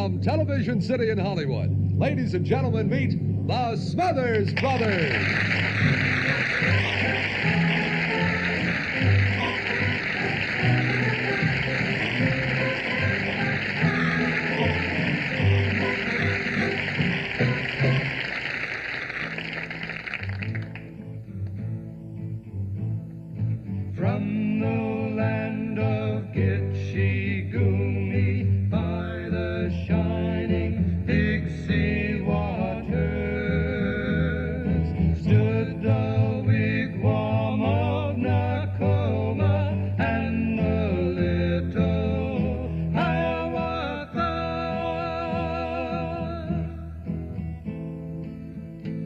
From Television City in Hollywood, ladies and gentlemen, meet the Smothers Brothers. From the land of Gitche-Gumee, by the shining Dixie waters, stood the wigwam of Nakoma and the little Hiawatha.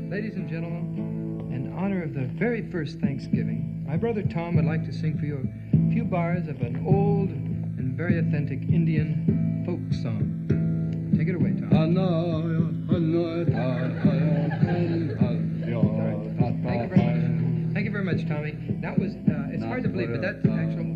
Ladies and gentlemen, in honor of the very first Thanksgiving, my brother Tom would like to sing for you a few bars of an old and very authentic Indian folk song. Take it away, Tom. Thank you very much, Tommy. That was, it's hard to believe, but that's actual...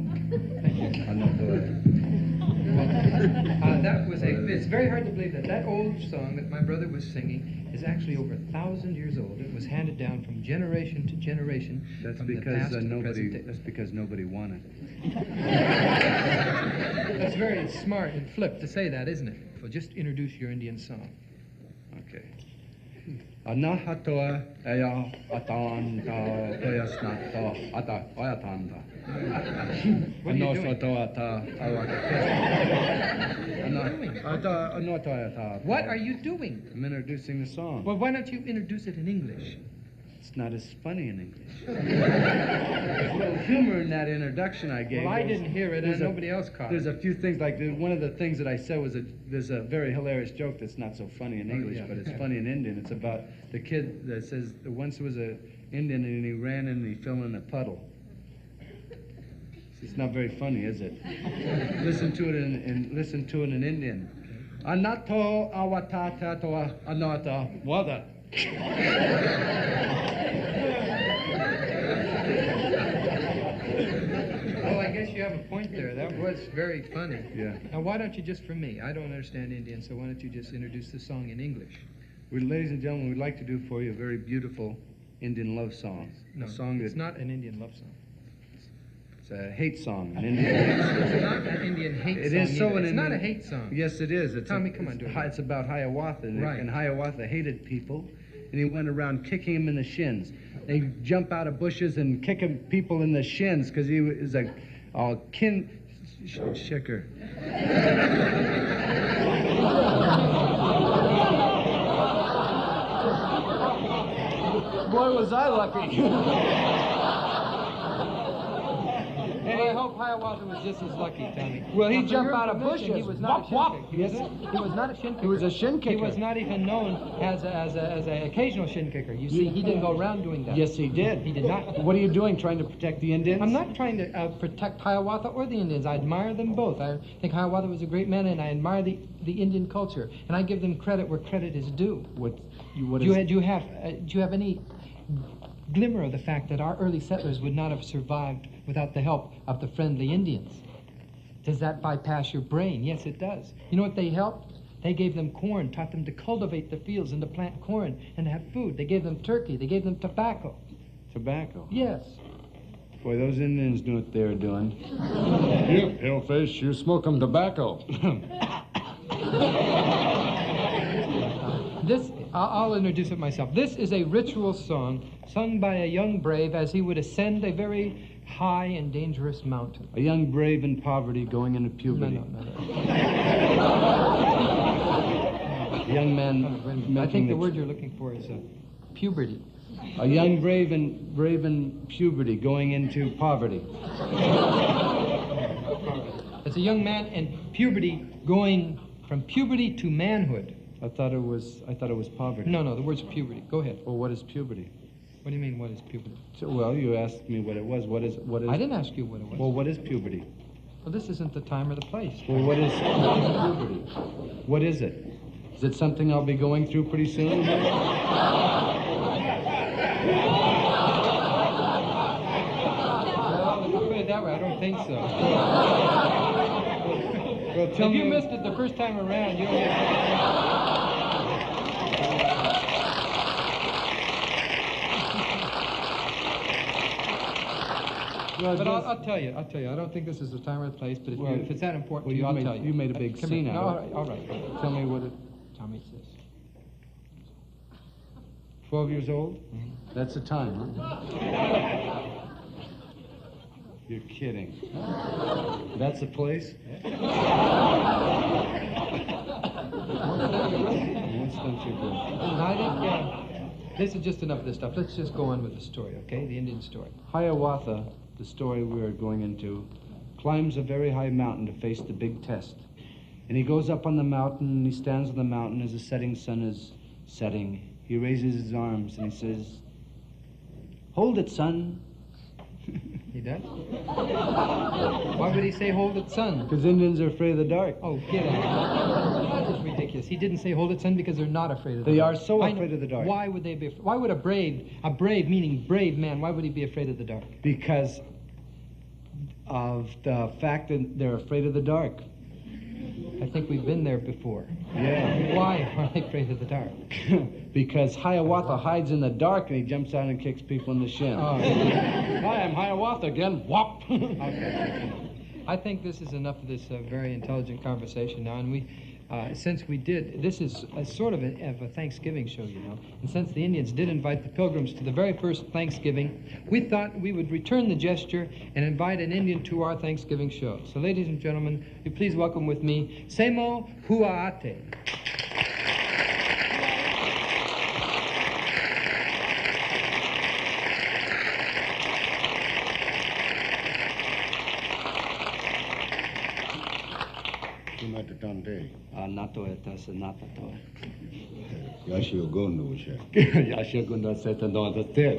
it's very hard to believe that that old song that my brother was singing is actually over 1,000 years old. It was handed down from generation to generation. That's from because the past to nobody. present day. That's because nobody won it. That's very smart and flip to say that, isn't it? So just introduce your Indian song. Okay. Anahatoa aya atanta oyasnata ata oyatanta. What are you doing? What are you doing? I'm introducing the song. Well, why don't you introduce it in English? It's not as funny in English. There's a little humor in that introduction I gave. Well, I didn't hear it, and nobody else caught There's it. a few things, like one of the things that I said was there's a very hilarious joke that's not so funny in English, yeah. but it's funny in Indian. It's about the kid that says once was a Indian and he ran and he fell in a puddle. It's not very funny, is it? Listen to it in Indian. Anato awatata to anata wada. Well, I guess you have a point there. That was very funny. Yeah. Now, why don't you just, for me, I don't understand Indian, so why don't you just introduce the song in English? Well, ladies and gentlemen, we'd like to do for you a very beautiful Indian love song. No, A song it's that not an Indian love song. it's a hate song, an Indian hate song. It's not an Indian hate It song. is so either. an It's not a Indian- hate song. Yes, it is. Tommy, come on, do it. It's about Hiawatha, Right. and Hiawatha hated people, and he went around kicking them in the shins. They jump out of bushes and kick people in the shins because he was a shicker. Boy, was I lucky. Well, I hope Hiawatha was just as lucky, Tommy. Well, he Now, for jumped your out of information, bushes. He was not Whop, a whop. shin kicker. Yes. He was not a shin kicker. He was a shin kicker. He was not even known as an occasional shin kicker. You see, he didn't go around doing that. Yes, he did. He did not. What are you doing, trying to protect the Indians? I'm not trying to protect Hiawatha or the Indians. I admire them both. I think Hiawatha was a great man, and I admire the Indian culture. And I give them credit where credit is due. Do you have any glimmer of the fact that our early settlers would not have survived without the help of the friendly Indians? Does that bypass your brain? Yes, it does. You know what they helped? They gave them corn, taught them to cultivate the fields and to plant corn and to have food. They gave them turkey. They gave them tobacco. Tobacco? Yes. Boy, those Indians knew what they were doing. You paleface, you smoke 'em tobacco. I'll introduce it myself. This is a ritual song sung by a young brave as he would ascend a very high and dangerous mountain. A young brave in poverty going into puberty. No. A young man I think the word you're looking for is puberty. A young brave in puberty going into poverty. It's a young man in puberty going from puberty to manhood. I thought it was poverty. No, the word's puberty. Go ahead. Well, what is puberty? What do you mean, what is puberty? So, well, you asked me what it was. What is? I didn't ask you what it was. Well, what is puberty? Well, this isn't the time or the place. Well, what is puberty? What is it? Is it something I'll be going through pretty soon? Well, put it that way, I don't think so. Well, tell If me. you missed it the first time around, you'll get. Well, But just- I'll tell you. I don't think this is the time or the place. But if, Well, if it's that important well, to you, you I'll made- tell you. you made a big Come scene here. out No, of it. all right. Tell me what it... Tell me this. 12 years old? Mm-hmm. That's the time, huh? You're kidding. That's the place? What's that you do? I think this is just enough of this stuff. Let's just go on with the story, okay? The Indian story. Hiawatha, the story we are going into, climbs a very high mountain to face the big test. And he goes up on the mountain, and he stands on the mountain as the setting sun is setting. He raises his arms, and he says, "Hold it, son." He does? Why would he say, hold it, son? Because Indians are afraid of the dark. Oh, get out. That is ridiculous. He didn't say, hold it, son, because they're not afraid of the They dark. are so I know. afraid of the dark. Why would they be? Why would a brave meaning brave man, why would he be afraid of the dark? Because of the fact that they're afraid of the dark. I think we've been there before. Yeah. Why are they afraid of the dark? Because Hiawatha hides in the dark and he jumps out and kicks people in the shin. Oh. Hi, I'm Hiawatha again. Whop! Okay. I think this is enough of this very intelligent conversation now, and we, since we did, this is a sort of a Thanksgiving show, you know, and since the Indians did invite the Pilgrims to the very first Thanksgiving, we thought we would return the gesture and invite an Indian to our Thanksgiving show. So, ladies and gentlemen, will you please welcome with me Semu Huaute. Nato etas natato. Yashiogondo, Shek. Yashagunda Setando the Tet.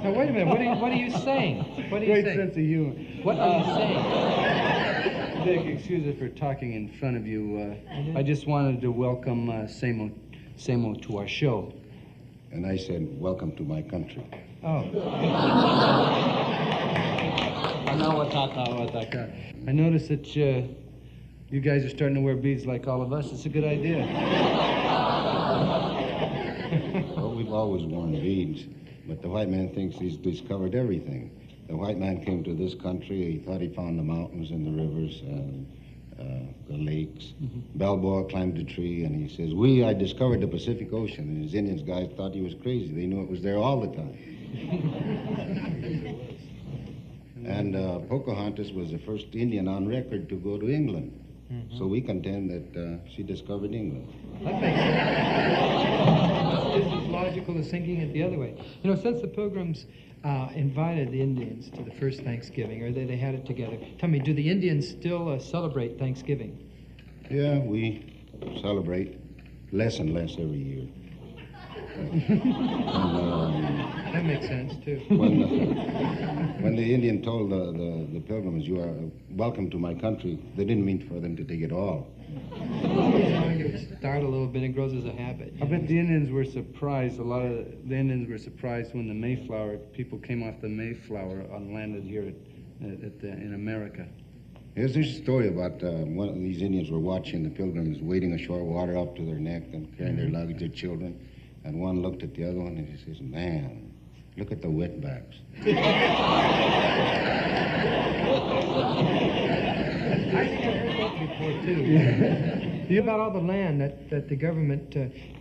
Now, wait a minute, what are you saying? What are you Great saying? sense of humor. What are you saying? Dick, excuse us for talking in front of you. I just wanted to welcome Semu to our show. And I said, welcome to my country. Oh. I noticed that you guys are starting to wear beads like all of us. It's a good idea. Well, we've always worn beads, but the white man thinks he's discovered everything. The white man came to this country, he thought he found the mountains and the rivers and the lakes. Mm-hmm. Balboa climbed a tree and he says, I discovered the Pacific Ocean. And his Indians guys thought he was crazy. They knew it was there all the time. And Pocahontas was the first Indian on record to go to England. Mm-hmm. So we contend that she discovered England. That makes sense. This is logical as thinking it the other way. You know, since the Pilgrims invited the Indians to the first Thanksgiving, or they had it together, tell me, do the Indians still celebrate Thanksgiving? Yeah, we celebrate less and less every year. That makes sense, too. When the Indian told the Pilgrims, you are welcome to my country, they didn't mean for them to take it all. You start a little bit, it grows as a habit. I bet the Indians were surprised. A lot of the Indians were surprised when the Mayflower, people came off the Mayflower and landed here in America. There's a story about one of these Indians were watching the Pilgrims wading ashore, water up to their neck and carrying their luggage, their children. And one looked at the other one and he says, man, look at the wetbacks. I think I've heard that before, too. Yeah. About all the land that the government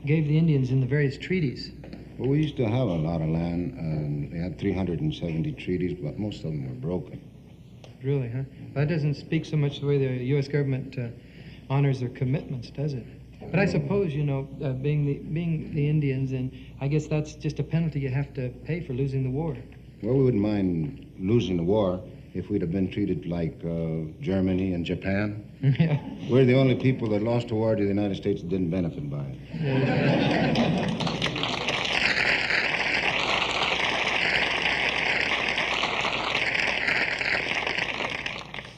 gave the Indians in the various treaties. Well, we used to have a lot of land. They had 370 treaties, but most of them were broken. Really, huh? That doesn't speak so much the way the U.S. government honors their commitments, does it? But I suppose, you know, being the Indians, and I guess that's just a penalty you have to pay for losing the war. Well, we wouldn't mind losing the war if we'd have been treated like Germany and Japan. Yeah. We're the only people that lost a war to the United States that didn't benefit by it.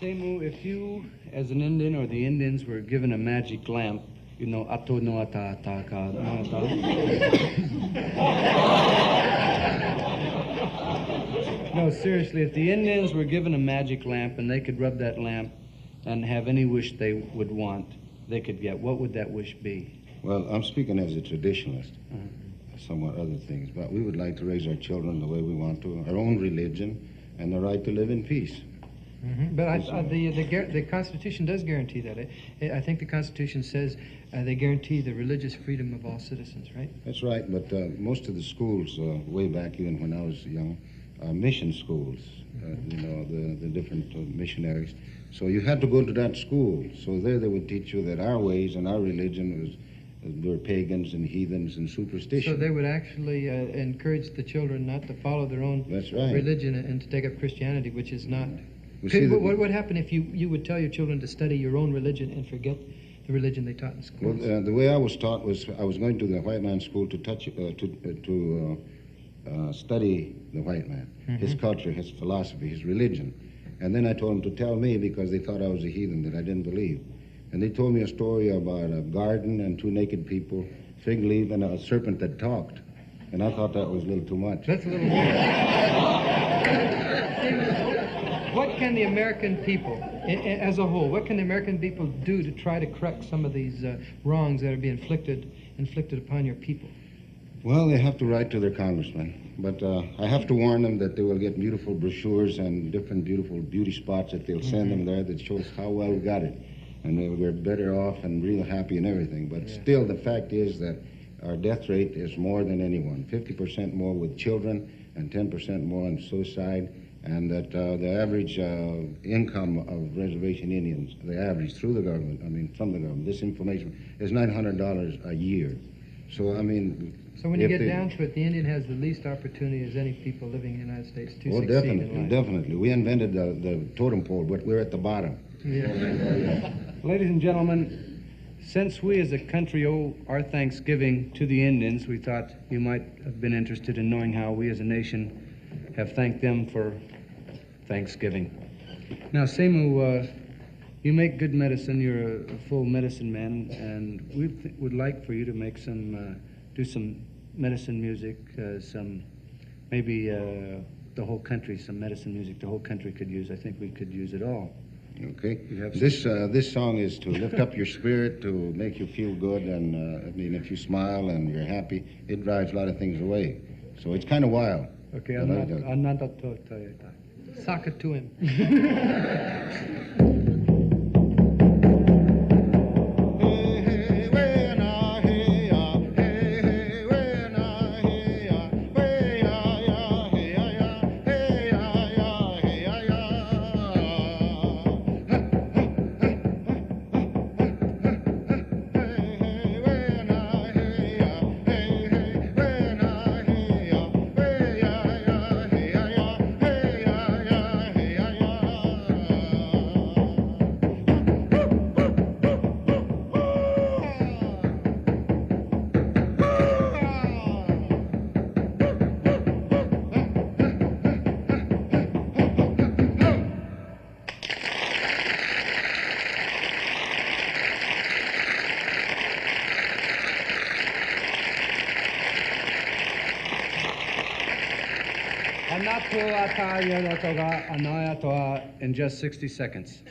Semu, if you, as an Indian or the Indians, were given a magic lamp, you know, ato no ata ata ka no ata. No, seriously, if the Indians were given a magic lamp and they could rub that lamp and have any wish they would want, they could get, what would that wish be? Well, I'm speaking as a traditionalist, somewhat other things, but we would like to raise our children the way we want to, our own religion, and the right to live in peace. But the Constitution does guarantee that. I think the Constitution says they guarantee the religious freedom of all citizens, right? That's right, but most of the schools, way back even when I was young, mission schools, you know, the different missionaries. So you had to go to that school. So there they would teach you that our ways and our religion were pagans and heathens and superstition. So they would actually encourage the children not to follow their own religion and to take up Christianity, which is not... What would happen if you would tell your children to study your own religion and forget the religion they taught in school? Well, the way I was taught was I was going to the white man's school to study the white man, his culture, his philosophy, his religion. And then I told them to tell me, because they thought I was a heathen, that I didn't believe. And they told me a story about a garden and two naked people, fig leaf, and a serpent that talked. And I thought that was a little too much. That's a little weird. What can the American people, as a whole, what can the American people do to try to correct some of these wrongs that are being inflicted upon your people? Well, they have to write to their congressman. But I have to warn them that they will get beautiful brochures and different beautiful beauty spots that they'll send them there that shows how well we got it. And we're better off and real happy and everything. But still, the fact is that our death rate is more than anyone. 50% more with children and 10% more on suicide. And that the average income of reservation Indians, the average through the government, I mean from the government, this information is $900 a year. So, I mean... So when you get down to it, the Indian has the least opportunity as any people living in the United States to succeed in life. Definitely. We invented the totem pole, but we're at the bottom. Yeah. Ladies and gentlemen, since we as a country owe our Thanksgiving to the Indians, we thought you might have been interested in knowing how we as a nation have thanked them for Thanksgiving. Now, Semu, you make good medicine. You're a full medicine man, and we would like for you to make some, do some medicine music, maybe the whole country, some medicine music the whole country could use. I think we could use it all. Okay. This song is to lift up your spirit, to make you feel good, and I mean, if you smile and you're happy, it drives a lot of things away. So it's kind of wild. Okay, Sock it to him. In just 60 seconds.